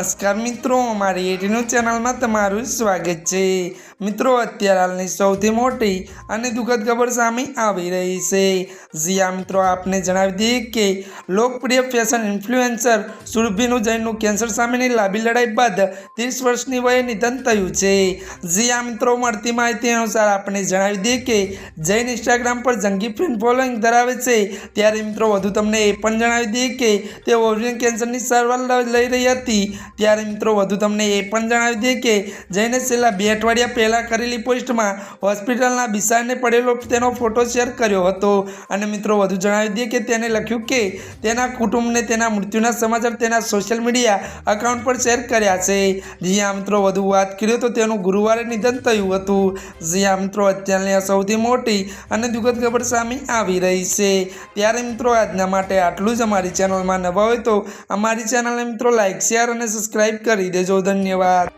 नमस्कार मित्रों, अमारी एटीन्यूज चैनल में तमारुं स्वागत है। मित्रों, अत्यार हालनी सौथी मोटी अने दुखद खबर सामे आवी रही है। जी हाँ मित्रों, आपने जणावी दीए के लोकप्रिय फैशन इन्फ्लुएंसर सुरभि जैनનું કેન્સર સામેની લાંબી લડાઈ બાદ 30 વર્ષની વયે નિધન થયું છે। जी हाँ मित्रों, મળતી માહિતી અનુસાર આપણે જણાવી દઈએ કે જૈન ઇન્સ્ટાગ્રામ પર જંગી ફેન ફોલોઈંગ ધરાવે છે। ત્યારે મિત્રો વધુ તમને એ પણ જણાવી દઈએ કે તે ઓવરિયન કેન્સરની સારવાર લઈ રહી હતી। ત્યારે મિત્રો વધુ તમને એ પણ જણાવી દઈએ કે જૈને છેલ્લા 2 અઠવાડિયા પહેલા કરેલી પોસ્ટમાં હોસ્પિટલના બિછાને પડેલો તેનો ફોટો શેર કર્યો હતો। અને મિત્રો વધુ જણાવી દઈએ કે તેને લખ્યું કે તેના કુટુંબને તેના મૃત્યુના સમાચાર તેના સોશિયલ મીડિયા અકાઉન્ટ પર શેર કર્યા છે। જી હા મિત્રો, વધુ વાત કરીએ તો તેનું ગુરુવારે નિધન થયું હતું। જી હા મિત્રો, અત્યારની આ સૌથી મોટી અને દુઃખદ ખબર સામે આવી રહી છે। ત્યારે મિત્રો આજના માટે આટલું જ। અમારી ચેનલમાં નવા હોય તો અમારી ચેનલને મિત્રો લાઈક, શેર અને સબસ્ક્રાઈબ કરી દેજો। ધન્યવાદ।